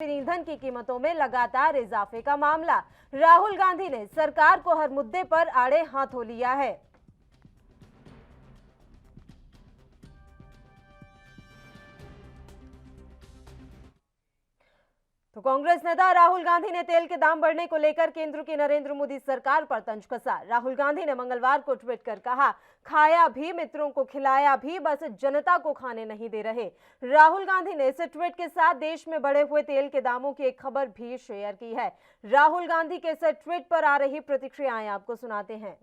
ईंधन की कीमतों में लगातार इजाफे का मामला। राहुल गांधी ने सरकार को हर मुद्दे पर आड़े हाथों लिया है। तो कांग्रेस नेता राहुल गांधी ने तेल के दाम बढ़ने को लेकर केंद्र की नरेंद्र मोदी सरकार पर तंज कसा। राहुल गांधी ने मंगलवार को ट्वीट कर कहा, खाया भी मित्रों को खिलाया भी, बस जनता को खाने नहीं दे रहे। राहुल गांधी ने इस ट्वीट के साथ देश में बढ़े हुए तेल के दामों की एक खबर भी शेयर की है। राहुल गांधी के इस ट्वीट पर आ रही प्रतिक्रियाएं आपको सुनाते हैं।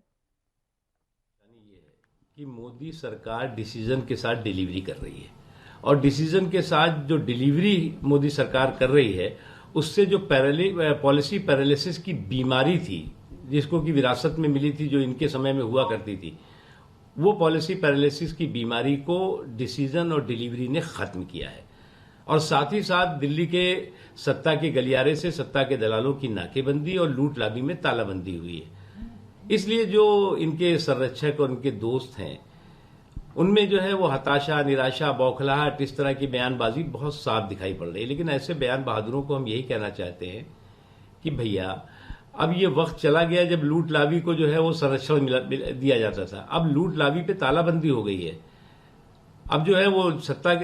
कि मोदी सरकार डिसीजन के साथ डिलीवरी कर रही है और डिसीजन के साथ जो डिलीवरी मोदी सरकार कर रही है उससे जो पॉलिसी पैरालिसिस की बीमारी थी जिसको कि विरासत में मिली थी, जो इनके समय में हुआ करती थी, वो पॉलिसी पैरालिसिस की बीमारी को डिसीजन और डिलीवरी ने खत्म किया है। और साथ ही साथ दिल्ली के सत्ता के गलियारे से सत्ता के दलालों की नाकेबंदी और लूट लाबी में तालाबंदी हुई है। इसलिए जो इनके संरक्षक और इनके दोस्त हैं उनमें जो है वो हताशा, निराशा, बौखलाहट, इस तरह की बयानबाजी बहुत साफ दिखाई पड़ रही है। लेकिन ऐसे बयान बहादुरों को हम यही कहना चाहते हैं कि भैया अब ये वक्त चला गया जब लूट लाबी को जो है वो संरक्षण दिया जाता था। अब लूट लाबी पे तालाबंदी हो गई है। अब जो है वो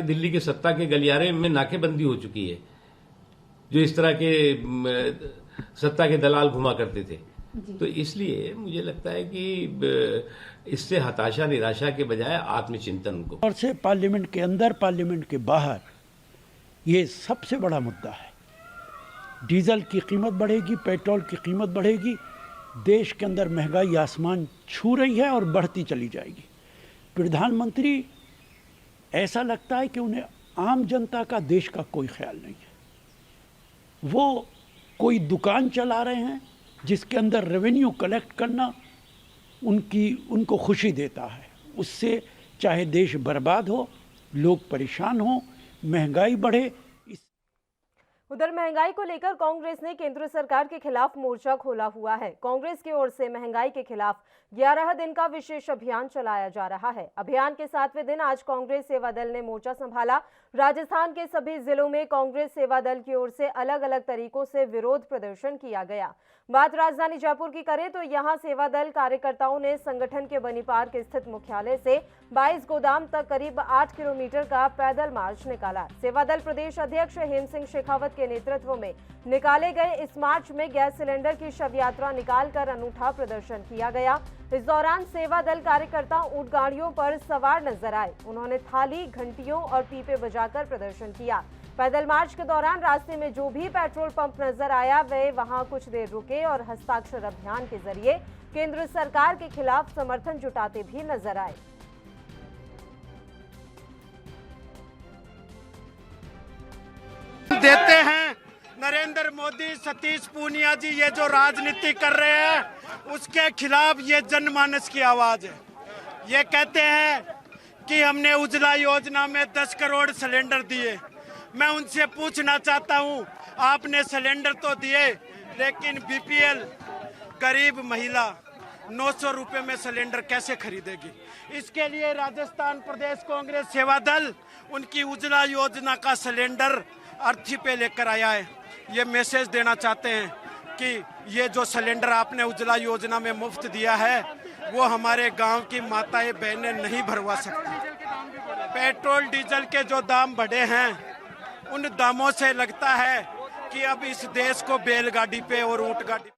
दिल्ली के सत्ता के गलियारे में नाकेबंदी हो चुकी है, जो इस तरह के सत्ता के दलाल घुमा करते थे। तो इसलिए मुझे लगता है कि इससे हताशा, निराशा के बजाय आत्मचिंतन उनको और से पार्लियामेंट के अंदर, पार्लियामेंट के बाहर, ये सबसे बड़ा मुद्दा है। डीजल की कीमत बढ़ेगी, पेट्रोल की कीमत बढ़ेगी, देश के अंदर महंगाई आसमान छू रही है और बढ़ती चली जाएगी। प्रधानमंत्री ऐसा लगता है कि उन्हें आम जनता का, देश का कोई ख्याल नहीं है। वो कोई दुकान चला रहे हैं जिसके अंदर रेवेन्यू कलेक्ट करना उनको खुशी देता है। उससे चाहे देश बर्बाद हो, लोग परेशान हो, महंगाई बढ़े। उधर महंगाई को लेकर कांग्रेस ने केंद्र सरकार के खिलाफ मोर्चा खोला हुआ है। कांग्रेस की ओर से महंगाई के खिलाफ 11 दिन का विशेष अभियान चलाया जा रहा है। अभियान के 7वें दिन आज कांग्रेस सेवा दल ने मोर्चा संभाला। राजस्थान के सभी जिलों में कांग्रेस सेवा दल की ओर से अलग अलग तरीकों से विरोध प्रदर्शन किया गया। बात राजधानी जयपुर की करें तो यहां सेवा दल कार्यकर्ताओं ने संगठन के बनी पार्क स्थित मुख्यालय से 22 गोदाम तक करीब 8 किलोमीटर का पैदल मार्च निकाला। सेवा दल प्रदेश अध्यक्ष हेम सिंह शेखावत के नेतृत्व में निकाले गए इस मार्च में गैस सिलेंडर की शव यात्रा निकालकर अनूठा प्रदर्शन किया गया। इस दौरान सेवा दल कार्यकर्ता ऊंट गाड़ियों पर सवार नजर आए। उन्होंने थाली, घंटियों और पीपे बजाकर प्रदर्शन किया। पैदल मार्च के दौरान रास्ते में जो भी पेट्रोल पंप नजर आया वे वहां कुछ देर रुके और हस्ताक्षर अभियान के जरिए केंद्र सरकार के खिलाफ समर्थन जुटाते भी नजर आए। देते हैं नरेंद्र मोदी, सतीश पूनिया जी ये जो राजनीति कर रहे हैं उसके खिलाफ ये जनमानस की आवाज है। ये कहते हैं कि हमने उज्ज्वला योजना में 10 करोड़ सिलेंडर दिए। मैं उनसे पूछना चाहता हूं, आपने सिलेंडर तो दिए लेकिन बीपीएल गरीब महिला 900 रुपए में सिलेंडर कैसे खरीदेगी? इसके लिए राजस्थान प्रदेश कांग्रेस सेवा दल उनकी उज्ज्वला योजना का सिलेंडर अर्थी पे लेकर आया है। ये मैसेज देना चाहते हैं कि ये जो सिलेंडर आपने उज्ज्वला योजना में मुफ्त दिया है वो हमारे गांव की माताएं बहनें नहीं भरवा सकती। पेट्रोल डीजल के जो दाम बढ़े हैं उन दामों से लगता है कि अब इस देश को बैलगाड़ी पे और ऊंट गाड़ी।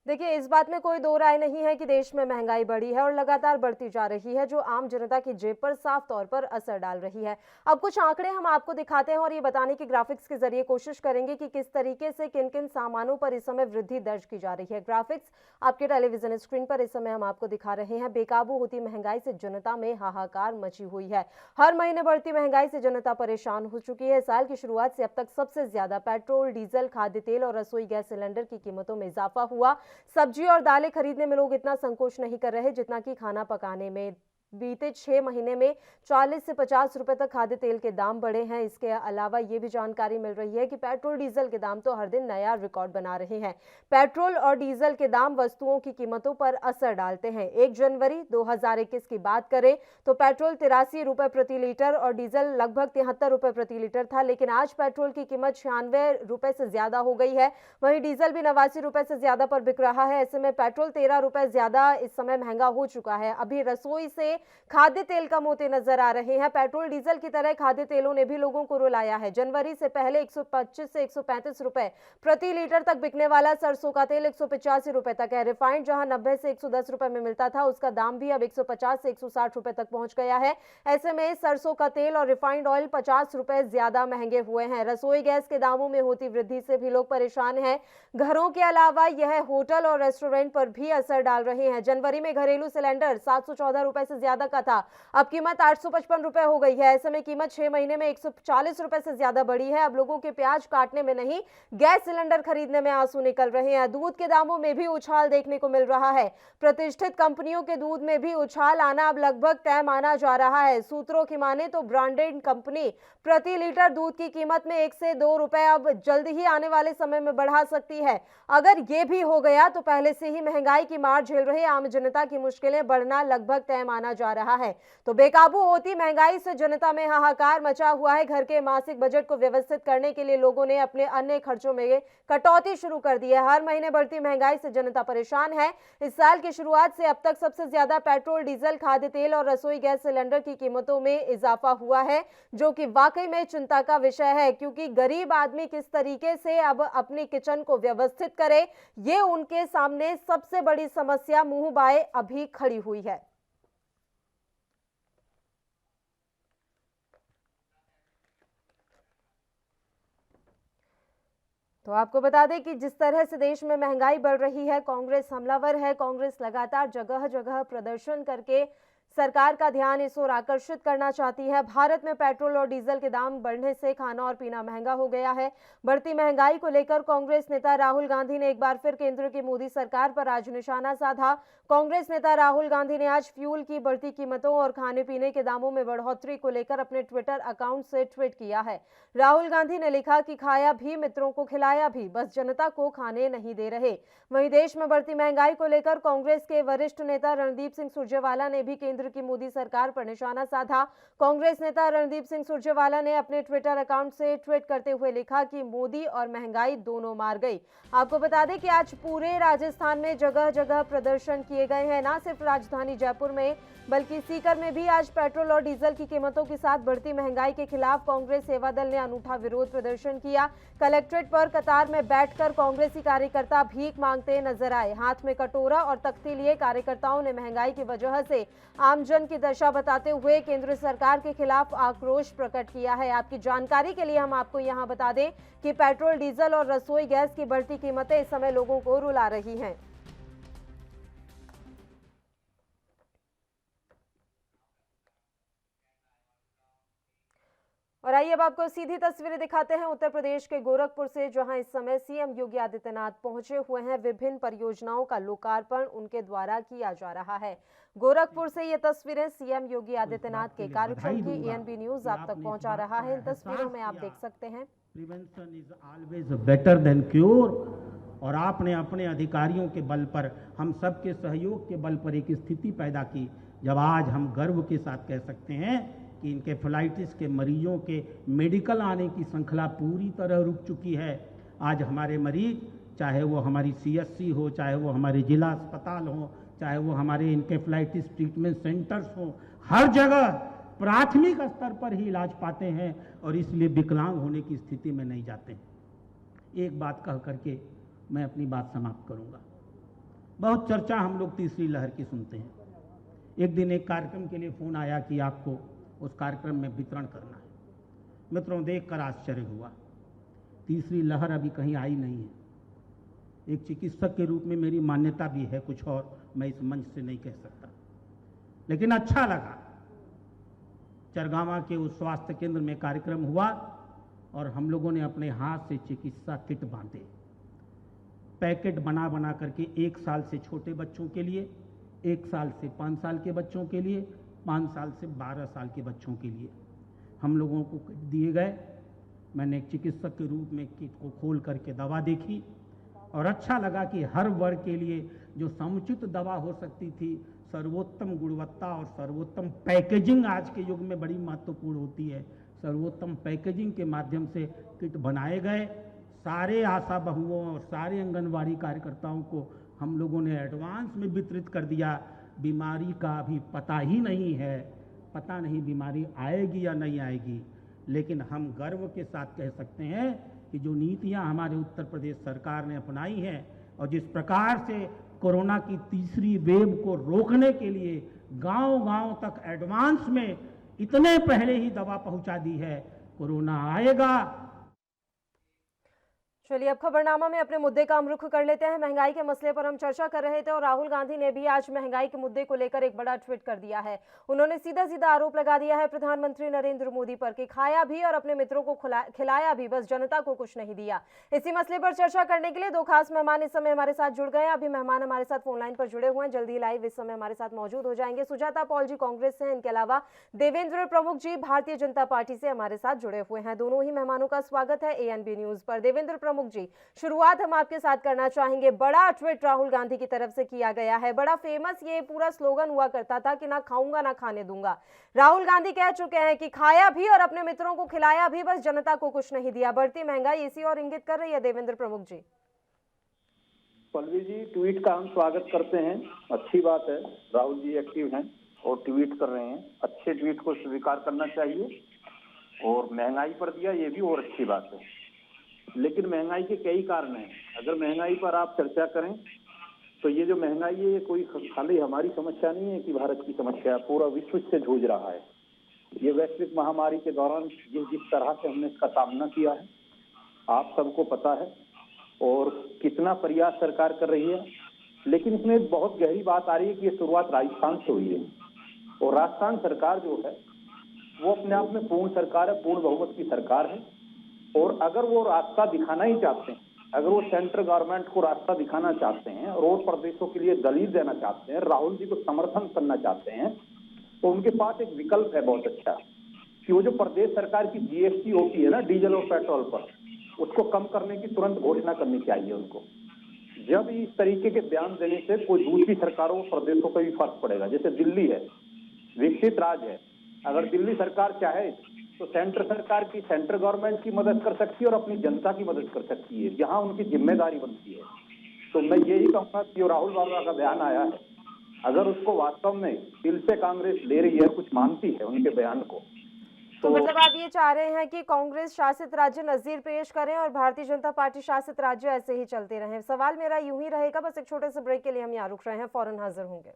देखिए, इस बात में कोई दो राय नहीं है कि देश में महंगाई बढ़ी है और लगातार बढ़ती जा रही है, जो आम जनता की जेब पर साफ तौर पर असर डाल रही है। अब कुछ आंकड़े हम आपको दिखाते हैं और ये बताने की ग्राफिक्स के जरिए कोशिश करेंगे कि किस तरीके से किन किन सामानों पर इस समय वृद्धि दर्ज की जा रही है। ग्राफिक्स आपके टेलीविजन स्क्रीन पर इस समय हम आपको दिखा रहे हैं। बेकाबू होती महंगाई से जनता में हाहाकार मची हुई है। हर महीने बढ़ती महंगाई से जनता परेशान हो चुकी है। साल की शुरुआत से अब तक सबसे ज्यादा पेट्रोल, डीजल, खाद्य तेल और रसोई गैस सिलेंडर की कीमतों में इजाफा हुआ। सब्जी और दालें खरीदने में लोग इतना संकोच नहीं कर रहे जितना कि खाना पकाने में बीते 6 महीने में 40 से 50 रुपए तक खाद्य तेल के दाम बढ़े हैं। इसके अलावा ये भी जानकारी मिल रही है कि पेट्रोल डीजल के दाम तो हर दिन नया रिकॉर्ड बना रहे हैं। पेट्रोल और डीजल के दाम वस्तुओं की कीमतों पर असर डालते हैं। 1 जनवरी 2021 की बात करें तो पेट्रोल 83 रुपए प्रति लीटर और डीजल लगभग 73 रुपए प्रति लीटर था, लेकिन आज पेट्रोल की कीमत 96 रुपए से ज्यादा हो गई है। वहीं डीजल भी 89 रुपए से ज्यादा पर बिक रहा है। ऐसे में पेट्रोल 13 रुपए ज्यादा इस समय महंगा हो चुका है। अभी रसोई से खाद्य तेल कम होते नजर आ रहे हैं। पेट्रोल डीजल की तरह खाद्य तेलों ने भी लोगों को रुलाया है। जनवरी से पहले 125 से 135 रुपए प्रति लीटर तक बिकने वाला सरसों का तेल 185 रुपए तक है। रिफाइंड जहां 90 से 110 रुपए में मिलता था, उसका दाम भी अब 150 से 160 रुपए तक पहुंच गया है। ऐसे में सरसों का तेल और रिफाइंड ऑयल 50 रुपए ज्यादा महंगे हुए हैं। रसोई गैस के दामों में होती वृद्धि से भी लोग परेशान हैं। घरों के अलावा यह होटल और रेस्टोरेंट पर भी असर डाल रहे हैं। जनवरी में घरेलू सिलेंडर 714 रुपए से ज्यादा का था, अब कीमत 855 रुपए हो गई है। ऐसे में कीमत 6 महीने में 140 रुपए से ज्यादा बढ़ी है। अब लोगों के प्याज काटने में नहीं, गैस सिलेंडर खरीदने में आंसू निकल रहे हैं। दूध के दामों में भी उछाल देखने को मिल रहा है। प्रतिष्ठित कंपनियों के दूध में भी उछाल आना अब लगभग तय माना जा रहा है। सूत्रों की माने तो ब्रांडेड कंपनी प्रति लीटर दूध की कीमत में 1 से 2 रुपए अब जल्द ही आने वाले समय में बढ़ा सकती है। अगर ये भी हो गया तो पहले से ही महंगाई की मार झेल रहे आम जनता की मुश्किलें बढ़ना लगभग तय माना जा रहा है। तो बेकाबू होती महंगाई से जनता में हाहाकार मचा हुआ है। घर के मासिक बजट को व्यवस्थित करने के लिए लोगों ने अपने अन्य खर्चों में कटौती शुरू कर दी है। हर महीने बढ़ती महंगाई से जनता परेशान है। इस साल की शुरुआत से अब तक सबसे ज्यादा पेट्रोल, डीजल, खाद्य तेल और रसोई गैस सिलेंडर की कीमतों में इजाफा हुआ है, जो कि वाकई में चिंता का विषय है, क्योंकि गरीब आदमी किस तरीके से अब अपनी किचन को व्यवस्थित करे, ये उनके सामने सबसे बड़ी समस्या मुंह बाए अभी खड़ी हुई है। तो आपको बता दें कि जिस तरह से देश में महंगाई बढ़ रही है, कांग्रेस हमलावर है। कांग्रेस लगातार जगह जगह प्रदर्शन करके सरकार का ध्यान इस ओर आकर्षित करना चाहती है। भारत में पेट्रोल और डीजल के दाम बढ़ने से खाना और पीना महंगा हो गया है। बढ़ती महंगाई को लेकर कांग्रेस नेता राहुल गांधी ने एक बार फिर केंद्र की मोदी सरकार पर आज निशाना साधा। कांग्रेस नेता राहुल गांधी ने आज फ्यूल की बढ़ती कीमतों और खाने पीने के दामों में बढ़ोतरी को लेकर अपने ट्विटर अकाउंट से ट्वीट किया है। राहुल गांधी ने लिखा कि खाया भी, मित्रों को खिलाया भी, बस जनता को खाने नहीं दे रहे। वहीं देश में बढ़ती महंगाई को लेकर कांग्रेस के वरिष्ठ नेता रणदीप सिंह सुरजेवाला ने भी केंद्र की मोदी सरकार पर निशाना साधा। कांग्रेस नेता रणदीप सिंह सुरजेवाला ने अपने ट्विटर अकाउंट से ट्वीट करते हुए लिखा कि मोदी और महंगाई दोनों मार गई। आपको बता दें कि आज पूरे राजस्थान में जगह जगह प्रदर्शन किए गए हैं। न सिर्फ राजधानी जयपुर में बल्कि सीकर में भी आज पेट्रोल और डीजल की कीमतों के साथ बढ़ती महंगाई के खिलाफ कांग्रेस सेवा दल ने अनूठा विरोध प्रदर्शन किया। कलेक्ट्रेट पर कतार में बैठकर कांग्रेसी कार्यकर्ता भीख मांगते नजर आए। हाथ में कटोरा और तख्ती लिए कार्यकर्ताओं ने महंगाई की वजह से आमजन की दशा बताते हुए केंद्र सरकार के खिलाफ आक्रोश प्रकट किया है। आपकी जानकारी के लिए हम आपको यहां बता दें कि पेट्रोल, डीजल और रसोई गैस की बढ़ती कीमतें इस समय लोगों को रुला रही हैं। और आइए अब आपको सीधी तस्वीरें दिखाते हैं उत्तर प्रदेश के गोरखपुर से, जहां इस समय सीएम योगी आदित्यनाथ पहुंचे हुए हैं। विभिन्न परियोजनाओं का लोकार्पण उनके द्वारा किया जा रहा है। गोरखपुर से ये तस्वीरें सीएम योगी आदित्यनाथ के कार्यक्रम की एएनबी न्यूज आप तक पहुंचा रहा है। इन तस्वीरों में आप देख सकते हैं prevention is always better than cure, और आपने अपने अधिकारियों के बल पर, हम सबके सहयोग के बल पर एक स्थिति पैदा की जब आज हम गर्व के साथ कह सकते हैं कि इंकेफेलाइटिस के मरीजों के मेडिकल आने की श्रृंखला पूरी तरह रुक चुकी है। आज हमारे मरीज, चाहे वो हमारी सीएससी हो, चाहे वो हमारे जिला अस्पताल हो, चाहे वो हमारे इंकेफेलाइटिस ट्रीटमेंट सेंटर्स हो, हर जगह प्राथमिक स्तर पर ही इलाज पाते हैं और इसलिए विकलांग होने की स्थिति में नहीं जाते हैं। एक बात कह करके मैं अपनी बात समाप्त करूंगा। बहुत चर्चा हम लोग तीसरी लहर की सुनते हैं। एक दिन एक कार्यक्रम के लिए फोन आया कि आपको उस कार्यक्रम में वितरण करना है। मित्रों, देखकर आश्चर्य हुआ, तीसरी लहर अभी कहीं आई नहीं है। एक चिकित्सक के रूप में मेरी मान्यता भी है, कुछ और मैं इस मंच से नहीं कह सकता, लेकिन अच्छा लगा। चरगावा के उस स्वास्थ्य केंद्र में कार्यक्रम हुआ और हम लोगों ने अपने हाथ से चिकित्सा किट बांधे, पैकेट बना बना करके 1 साल से छोटे बच्चों के लिए, 1 साल से 5 साल के बच्चों के लिए, 5 साल से 12 साल के बच्चों के लिए हम लोगों को किट दिए गए। मैंने एक चिकित्सक के रूप में किट को खोल करके दवा देखी और अच्छा लगा कि हर वर्ग के लिए जो समुचित दवा हो सकती थी, सर्वोत्तम गुणवत्ता और सर्वोत्तम पैकेजिंग आज के युग में बड़ी महत्वपूर्ण होती है, सर्वोत्तम पैकेजिंग के माध्यम से किट बनाए गए। सारे आशा बहुओं और सारे आंगनवाड़ी कार्यकर्ताओं को हम लोगों ने एडवांस में वितरित कर दिया। बीमारी का अभी पता ही नहीं है, पता नहीं बीमारी आएगी या नहीं आएगी, लेकिन हम गर्व के साथ कह सकते हैं कि जो नीतियां हमारे उत्तर प्रदेश सरकार ने अपनाई हैं और जिस प्रकार से कोरोना की तीसरी वेव को रोकने के लिए गांव-गांव तक एडवांस में इतने पहले ही दवा पहुंचा दी है, कोरोना आएगा। चलिए अब खबरनामा में अपने मुद्दे का हम रुख कर लेते हैं। महंगाई के मसले पर हम चर्चा कर रहे थे और राहुल गांधी ने भी आज महंगाई के मुद्दे को लेकर एक बड़ा ट्वीट कर दिया है। उन्होंने सीधा सीधा आरोप लगा दिया है प्रधानमंत्री नरेंद्र मोदी पर कि खाया भी और अपने मित्रों को खिलाया भी, बस जनता को कुछ नहीं दिया। इसी मसले पर चर्चा करने के लिए दो खास मेहमान इस समय हमारे साथ जुड़ गए हैं। अभी मेहमान हमारे साथ फोन लाइन पर जुड़े हुए हैं, जल्दी लाइव इस समय हमारे साथ मौजूद हो जाएंगे। सुजाता पॉल जी कांग्रेस से हैं, इनके अलावा देवेंद्र प्रमुख जी भारतीय जनता पार्टी से हमारे साथ जुड़े हुए हैं। दोनों ही मेहमानों का स्वागत है ANB न्यूज पर। देवेंद्र प्रमुख जी, शुरुआत हम आपके साथ करना चाहेंगे। बड़ा ट्वीट राहुल गांधी की तरफ से किया गया है, बड़ा फेमस ये पूरा स्लोगन हुआ करता था कि ना खाऊंगा ना खाने दूंगा। राहुल गांधी कह चुके हैं कि खाया भी और अपने मित्रों को खिलाया भी, बस जनता को कुछ नहीं दिया। बढ़ती महंगाई इसी और इंगित कर रही है। देवेंद्र प्रमुख जी। पल्लवी जी, ट्वीट का हम स्वागत करते हैं, अच्छी बात है। राहुल जी एक्टिव हैं और ट्वीट कर रहे हैं, अच्छे ट्वीट को स्वीकार करना चाहिए। और महंगाई पर दिया ये भी और अच्छी बात है, लेकिन महंगाई के कई कारण हैं। अगर महंगाई पर आप चर्चा करें तो ये जो महंगाई है ये कोई खाली हमारी समस्या नहीं है कि भारत की समस्या, पूरा विश्व से जूझ रहा है। ये वैश्विक महामारी के दौरान जिस तरह से हमने इसका सामना किया है आप सबको पता है, और कितना प्रयास सरकार कर रही है। लेकिन इसमें एक बहुत गहरी बात आ रही है कि ये शुरुआत राजस्थान से हुई है, और राजस्थान सरकार जो है वो अपने आप में पूर्ण सरकार है, पूर्ण बहुमत की सरकार है। और अगर वो रास्ता दिखाना ही चाहते हैं, अगर वो सेंट्रल गवर्नमेंट को रास्ता दिखाना चाहते हैं और प्रदेशों के लिए दलील देना चाहते हैं, राहुल जी को समर्थन करना चाहते हैं, तो उनके पास एक विकल्प है बहुत अच्छा कि वो जो प्रदेश सरकार की GST होती है ना डीजल और पेट्रोल पर, उसको कम करने की तुरंत घोषणा करनी चाहिए उनको। जब इस तरीके के बयान देने से कोई दूसरी सरकारों प्रदेशों पर भी फर्क पड़ेगा। जैसे दिल्ली है, विकसित राज्य है, अगर दिल्ली सरकार चाहे तो सेंट्रल गवर्नमेंट की मदद कर सकती है और अपनी जनता की मदद कर सकती है, जहां उनकी जिम्मेदारी बनती है। तो मैं यही कहूंगा कि जो राहुल बाबा का बयान आया है, अगर उसको वास्तव में दिल से कांग्रेस ले रही है, कुछ मानती है उनके बयान को, तो मतलब आप ये चाह रहे हैं कि कांग्रेस शासित राज्य नजीर पेश करें और भारतीय जनता पार्टी शासित राज्य ऐसे ही चलते रहें। सवाल मेरा यूं ही रहेगा, बस एक छोटे से ब्रेक के लिए हम यहाँ रुक रहे हैं, फौरन हाजिर होंगे।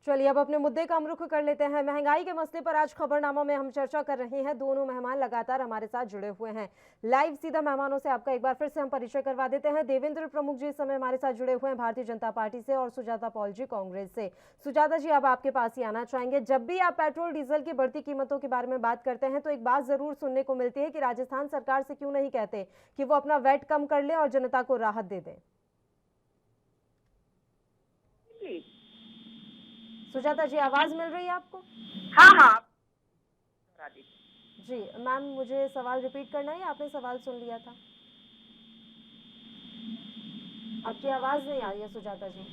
चलिए अब अपने मुद्दे का हम रुख कर लेते हैं। महंगाई के मसले पर आज खबरनामा में हम चर्चा कर रहे हैं। दोनों मेहमान लगातार हमारे साथ जुड़े हुए हैं। लाइव सीधा मेहमानों से आपका एक बार फिर से हम परिचय करवा देते हैं। देवेंद्र प्रमुख जी इस समय हमारे साथ जुड़े हुए हैं भारतीय जनता पार्टी से, और सुजाता पॉल जी कांग्रेस से। सुजाता जी, अब आपके पास ही आना चाहेंगे। जब भी आप पेट्रोल डीजल की बढ़ती कीमतों के बारे में बात करते हैं तो एक बात जरूर सुनने को मिलती है कि राजस्थान सरकार से क्यों नहीं कहते कि वो अपना वैट कम कर ले और जनता को राहत दे दें। सुजाता जी, आवाज मिल रही है आपको? हाँ। जी मैम, मुझे सवाल रिपीट करना है, आपने सवाल सुन लिया था? आपकी आवाज नहीं आ रही है सुजाता जी।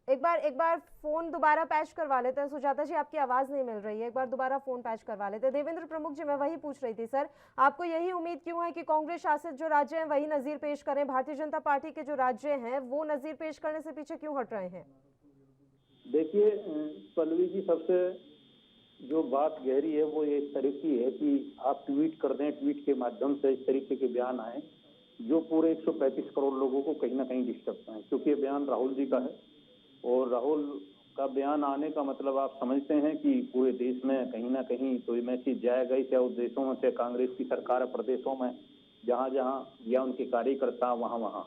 एक बार फोन दोबारा पैच करवा लेते हैं। सुजाता जी, आपकी आवाज नहीं मिल रही है, एक बार दोबारा फोन पैच करवा लेते हैं। देवेंद्र प्रमुख जी, मैं वही पूछ रही थी सर, आपको यही उम्मीद क्यों है कि कांग्रेस शासित जो राज्य हैं वही नजीर पेश करें? भारतीय जनता पार्टी के जो राज्य हैं वो नजीर पेश करने से पीछे क्यों हट रहे हैं? देखिए पल्लवी जी, सबसे जो बात गहरी है वो ये इस तरह की है कि आप ट्वीट कर दें, ट्वीट के माध्यम से इस तरीके के बयान आए जो पूरे 135 करोड़ लोगों को कहीं ना कहीं डिस्टर्ब करें, क्योंकि ये बयान राहुल जी का है और राहुल का बयान आने का मतलब आप समझते हैं कि पूरे देश में कहीं ना कहीं तो ये मैसेज जाएगा ही, चाहे उस देशों में से कांग्रेस की सरकार है, प्रदेशों में जहां जहां या उनके कार्यकर्ता वहां वहां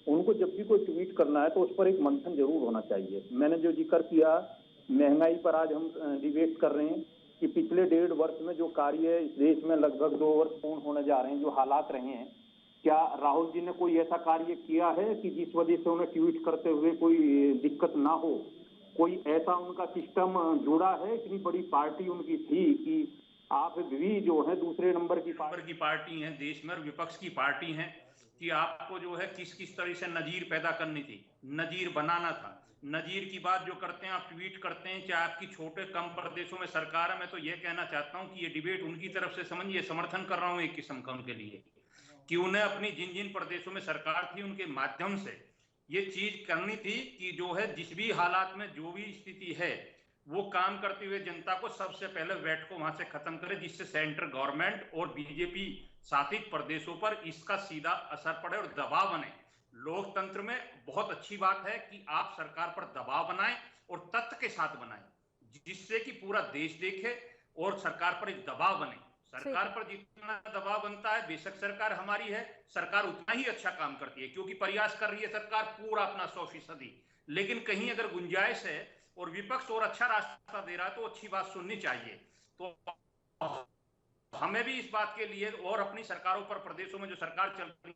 उनको जब भी कोई ट्वीट करना है तो उस पर एक मंथन जरूर होना चाहिए। मैंने जो जिक्र किया महंगाई पर आज हम डिबेट कर रहे हैं कि पिछले 1.5 वर्ष में जो कार्य इस देश में लगभग 2 वर्ष पूर्ण होने जा रहे हैं, जो हालात रहे हैं, क्या राहुल जी ने कोई ऐसा कार्य किया है कि जिस वजह से उन्हें ट्वीट करते हुए कोई दिक्कत ना हो? कोई ऐसा उनका सिस्टम जुड़ा है? इतनी बड़ी पार्टी उनकी थी कि आप भी जो है दूसरे नंबर की पार्टी हैं देश में और विपक्ष की पार्टी हैं कि आपको जो है किस किस तरह से नजीर पैदा करनी थी, नजीर बनाना था। नजीर की बात जो करते हैं आप, ट्वीट करते हैं, चाहे आपकी छोटे कम प्रदेशों में सरकार है। मैं तो ये कहना चाहता हूं कि ये डिबेट उनकी तरफ से समझिए, समर्थन कर रहा हूं एक किस्म का उनके लिए कि उन्हें अपनी जिन जिन प्रदेशों में सरकार थी उनके माध्यम से ये चीज करनी थी कि जो है जिस भी हालात में जो भी स्थिति है वो काम करते हुए जनता को सबसे पहले वैट को वहां से खत्म करे, जिससे सेंट्रल गवर्नमेंट और बीजेपी शासित प्रदेशों पर इसका सीधा असर पड़े और दबाव बने। लोकतंत्र में बहुत अच्छी बात है कि आप सरकार पर दबाव बनाएं और तथ्य के साथ बनाएं, जिससे कि पूरा देश देखे और सरकार पर एक दबाव बने। सरकार पर जितना दबाव बनता है, बेशक सरकार हमारी है, सरकार उतना ही अच्छा काम करती है क्योंकि प्रयास कर रही है सरकार पूरा अपना 100%। लेकिन कहीं अगर गुंजाइश है और विपक्ष और अच्छा रास्ता दे रहा है तो अच्छी बात सुननी चाहिए। तो हमें भी इस बात के लिए और अपनी सरकारों पर, प्रदेशों में जो सरकार चल रही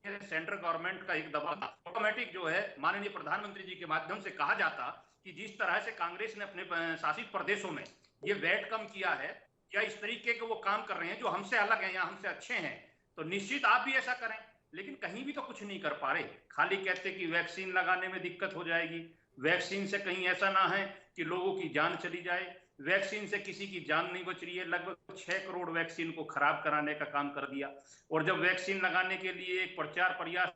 है, सेंट्रल गवर्नमेंट का एक दबाव ऑटोमेटिक जो है माननीय प्रधानमंत्री जी के माध्यम से कहा जाता कि जिस तरह से कांग्रेस ने अपने शासित प्रदेशों में ये वैट कम किया है या इस तरीके के वो काम कर रहे हैं जो हमसे अलग हैं या हमसे अच्छे हैं, तो निश्चित आप भी ऐसा करें। लेकिन कहीं भी तो कुछ नहीं कर पा रहे, खाली कहते कि वैक्सीन लगाने में दिक्कत हो जाएगी। वैक्सीन से कहीं ऐसा ना है कि लोगों की जान चली जाए, वैक्सीन से किसी की जान नहीं बच रही है। लगभग 6 करोड़ वैक्सीन को खराब कराने का काम कर दिया। और जब वैक्सीन लगाने के लिए एक प्रचार प्रयास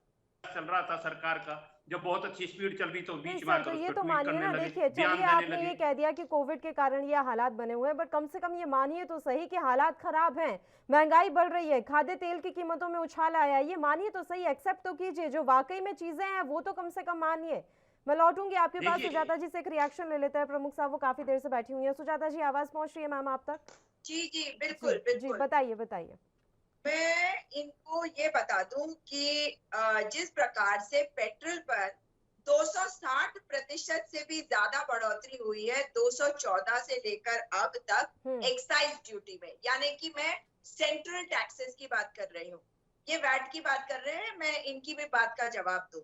चल रहा था सरकार का, जब बहुत अच्छी स्पीड चल रही तो बीच में तो ये तो मानिए ना, देखिए चलिए आपने ये कह दिया कि कोविड के कारण ये हालात बने हुए हैं, बट कम से कम ये मानिए तो सही कि हालात खराब हैं, महंगाई बढ़ रही है, खाद्य तेल की कीमतों में उछाल आया है, ये मानिए तो सही, एक्सेप्ट तो कीजिए, जो वाकई में चीजें हैं वो तो कम से कम मानिए। मैं लौटूंगी आपके पास सुजाता जी से, एक रिएक्शन ले लेते हैं। प्रमुख साहब वो काफी देर से बैठी हुई है। सुजाता जी आवाज पहुंच रही है मैम आप तक? जी जी बिल्कुल बिल्कुल। जी बताइए बताइए। मैं इनको ये बता दूं कि जिस प्रकार से पेट्रोल पर 260% से भी ज्यादा बढ़ोतरी हुई है 214 से लेकर अब तक एक्साइज ड्यूटी में, यानी कि मैं सेंट्रल टैक्सेस की बात कर रही हूँ, ये वैट की बात कर रहे हैं, मैं इनकी भी बात का जवाब दूं।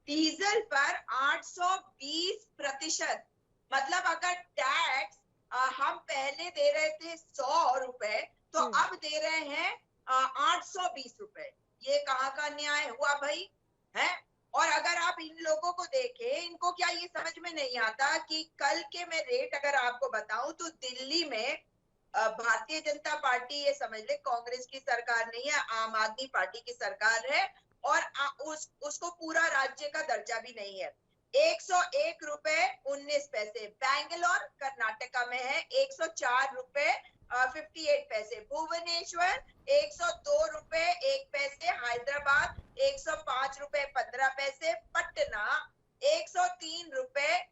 डीजल पर 820%, मतलब अगर टैक्स हम पहले दे रहे थे 100 रुपए तो अब दे रहे हैं 820 रुपए। ये कहाँ का न्याय हुआ भाई है? और अगर आप इन लोगों को देखें, इनको क्या ये समझ में नहीं आता कि कल के मैं रेट अगर आपको बताऊं तो दिल्ली में भारतीय जनता पार्टी, ये समझ ले कांग्रेस की सरकार नहीं है, आम आदमी पार्टी की सरकार है और उसको पूरा राज्य का दर्जा भी नहीं है। 101 रुपए 19 पैसे बैंगलोर कर्नाटका में है, 104 रुपए 58 पैसे भुवनेश्वर, 102 रुपए 1 पैसे हैदराबाद, 105 रुपए 15 पैसे पटना, 103 रुपए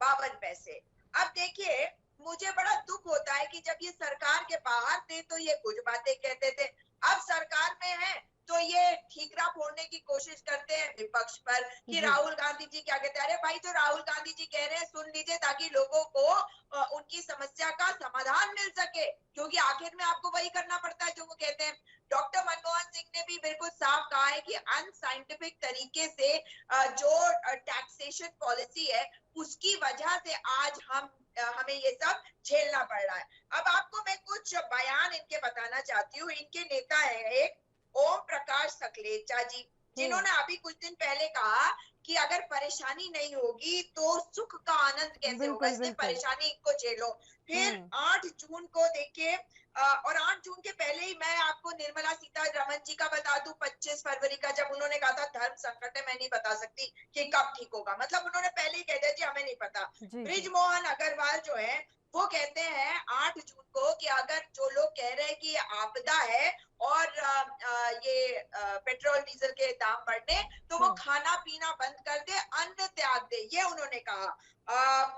52 पैसे। अब देखिए मुझे बड़ा दुख होता है कि जब ये सरकार के बाहर थे तो ये कुछ बातें कहते थे, अब सरकार में है तो ये ठीकरा फोड़ने की कोशिश करते हैं विपक्ष पर कि राहुल गांधी जी क्या कहते हैं। अरे भाई, तो राहुल गांधी जी कह रहे हैं सुन लीजिए ताकि लोगों को उनकी समस्या का समाधान मिल सके, क्योंकि आखिर में आपको वही करना पड़ता है जो वो कहते हैं। डॉक्टर मनमोहन सिंह ने भी बिल्कुल साफ कहा है कि अनसाइंटिफिक तरीके से जो टैक्सेशन पॉलिसी है उसकी वजह से आज हमें ये सब झेलना पड़ रहा है। अब आपको मैं कुछ बयान इनके बताना चाहती हूँ। इनके नेता है एक ओम प्रकाश सकलेचा जी, जिन्होंने अभी कुछ दिन पहले कहा कि अगर परेशानी नहीं होगी तो सुख का आनंद कैसे होगा, इसलिए परेशानी इनको झेलो। फिर 8 जून को देखिए, और 8 जून के पहले ही मैं आपको निर्मला सीतारमण जी का बता दूं, 25 फरवरी का जब उन्होंने कहा था धर्म संकट है, मैं नहीं बता सकती कि कब ठीक होगा, मतलब उन्होंने पहले ही कह दिया जी हमें नहीं पता। ब्रिजमोहन अग्रवाल जो है वो कहते हैं 8 जून को कि अगर जो लोग कह रहे हैं कि ये आपदा है और ये पेट्रोल डीजल के दाम बढ़ने, तो वो खाना पीना बंद कर दे, अन्न त्याग दे, ये उन्होंने कहा।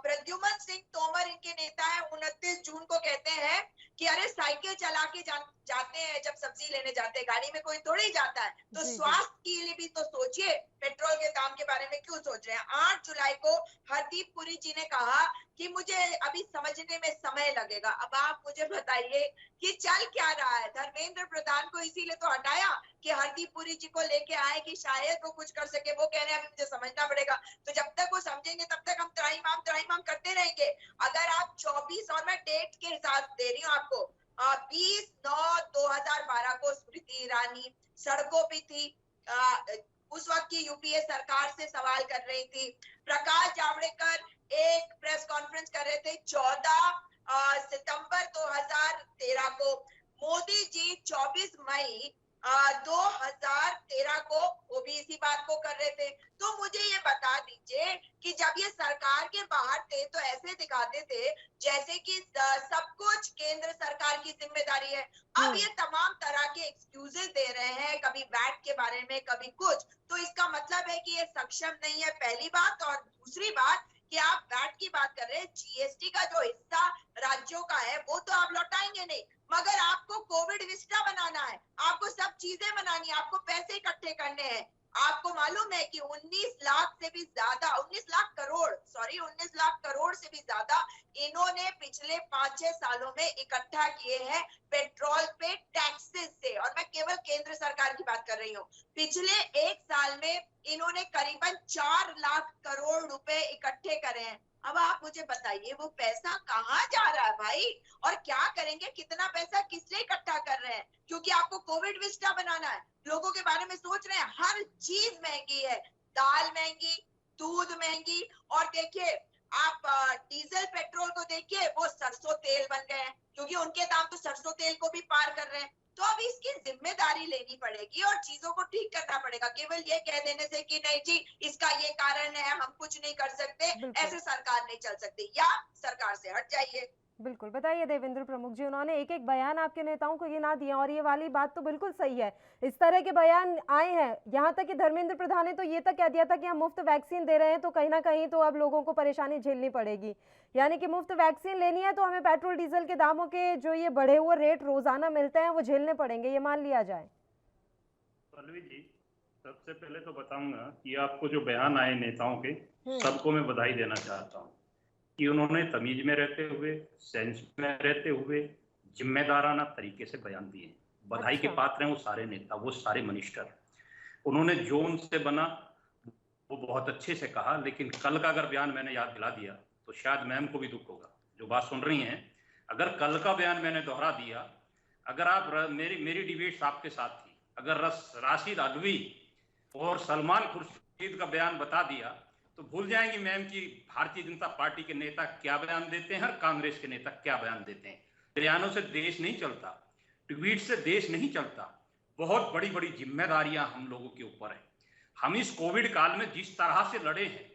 प्रद्युमन सिंह तोमर इनके नेता है, 29 जून को कहते हैं कि अरे साइकिल चला के जाते हैं, जब सब्जी लेने जाते हैं गाड़ी में कोई थोड़ी जाता है, तो स्वास्थ्य के लिए भी तो सोचिए, पेट्रोल के दाम के बारे में क्यों सोच रहे हैं। 8 जुलाई को हरदीप पुरी जी ने कहा कि मुझे अभी समझने में समय लगेगा। अब आप मुझे बताइए कि चल क्या रहा है। धर्मेंद्र प्रधान को इसीलिए तो हटाया कि हरदीप पुरी जी को लेके आए कि शायद वो कुछ कर सके। वो कह रहे हैं अभी मुझे समझना पड़ेगा, तो जब तक वो समझेंगे तब तक हम त्राहिमाम करते रहेंगे। अगर आप 24 और मैं डेट के हिसाब दे रही हूँ आपको, 20/9/2012 को स्मृति ईरानी सड़कों पे थी, उस वक्त की यूपीए सरकार से सवाल कर रही थी। प्रकाश जावड़ेकर एक प्रेस कॉन्फ्रेंस कर रहे थे 14 सितंबर 2013 को। मोदी जी 24 मई 2013 को वो भी इसी बात को कर रहे थे। तो मुझे ये बता दीजिए कि जब ये सरकार के बाहर थे तो ऐसे दिखाते थे जैसे कि सब कुछ केंद्र सरकार की जिम्मेदारी है। अब ये तमाम तरह के एक्सक्यूजेस दे रहे हैं, कभी वैट के बारे में, कभी कुछ। तो इसका मतलब है कि ये सक्षम नहीं है, पहली बात। और दूसरी बात कि आप वैट की बात कर रहे हैं, जीएसटी का जो हिस्सा राज्यों का है वो तो आप लौटाएंगे नहीं, मगर आपको कोविड विस्टा बनाना है, आपको सब चीजें बनानी है, आपको पैसे इकट्ठे करने हैं। आपको मालूम है कि 19 लाख करोड़ से भी ज्यादा इन्होंने पिछले 5-6 सालों में इकट्ठा किए हैं पेट्रोल पे टैक्सेस से। और मैं केवल केंद्र सरकार की बात कर रही हूँ। पिछले 1 साल में इन्होंने करीबन 4 लाख करोड़ रुपए इकट्ठे करे हैं। अब आप मुझे बताइए वो पैसा कहाँ जा रहा है भाई, और क्या करेंगे, कितना पैसा किस लिए इकट्ठा कर रहे हैं? क्योंकि आपको कोविड विस्टा बनाना है, लोगों के बारे में सोच रहे हैं। हर चीज महंगी है, दाल महंगी, दूध महंगी, और देखिए आप डीजल पेट्रोल को देखिए, वो सरसों तेल बन गए हैं, क्योंकि उनके दाम तो सरसों तेल को भी पार कर रहे हैं। तो अब इसकी जिम्मेदारी लेनी पड़ेगी और चीजों को ठीक करना पड़ेगा। केवल ये कह देने से कि नहीं जी इसका ये कारण है, हम कुछ नहीं कर सकते, ऐसे सरकार नहीं चल सकती, या सरकार से हट जाइए। बिल्कुल, बताइए देवेंद्र प्रमुख जी, उन्होंने एक एक बयान आपके नेताओं को ये ना दिया, और ये वाली बात तो बिल्कुल सही है, इस तरह के बयान आए हैं। यहाँ तक कि धर्मेंद्र प्रधान ने तो ये तक कह दिया था कि हम मुफ्त वैक्सीन दे रहे हैं, तो कहीं ना कहीं तो अब लोगों को परेशानी झेलनी पड़ेगी। यानी कि मुफ्त वैक्सीन लेनी है तो हमें पेट्रोल डीजल के दामों के जो ये बढ़े हुए रेट रोजाना मिलते हैं वो झेलने पड़ेंगे, ये मान लिया जाए। पल्लवी जी, सबसे पहले तो बताऊंगा कि आपको जो बयान आए नेताओं के, सबको मैं बधाई देना चाहता हूँ कि उन्होंने तमीज में रहते हुए, सेंस में रहते हुए, जिम्मेदाराना तरीके से बयान दिए। बधाई के पात्र हैं वो सारे नेता, वो सारे मिनिस्टर। उन्होंने जो उनसे बना वो बहुत अच्छे से कहा, लेकिन कल का अगर बयान मैंने याद दिला दिया तो शायद मैम को भी दुख होगा जो बात सुन रही हैं। अगर कल का बयान मैंने दोहरा दिया, अगर आप मेरी डिबेट आपके साथ थी, अगर राशिद अदवी और सलमान खुर्शीद का बयान बता दिया तो भूल जाएंगी मैम कि भारतीय जनता पार्टी के नेता क्या बयान देते हैं और कांग्रेस के नेता क्या बयान देते हैं। बयानों से देश नहीं चलता, ट्वीट से देश नहीं चलता। बहुत बड़ी बड़ी जिम्मेदारियां हम लोगों के ऊपर है। हम इस कोविड काल में जिस तरह से लड़े हैं,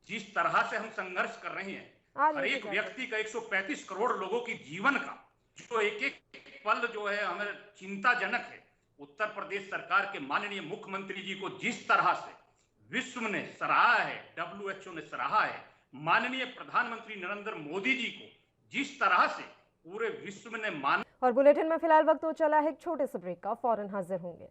जिस तरह से हम संघर्ष कर रहे हैं, हर एक व्यक्ति का 135 करोड़ लोगों की जीवन का जो एक एक पल जो है हमें चिंताजनक है। उत्तर प्रदेश सरकार के माननीय मुख्यमंत्री जी को जिस तरह से विश्व ने सराहा है, WHO ने सराहा है, माननीय प्रधानमंत्री नरेंद्र मोदी जी को जिस तरह से पूरे विश्व ने मान। और बुलेटिन में फिलहाल वक्त हो चला है एक छोटे से ब्रेक का, फौरन हाजिर होंगे।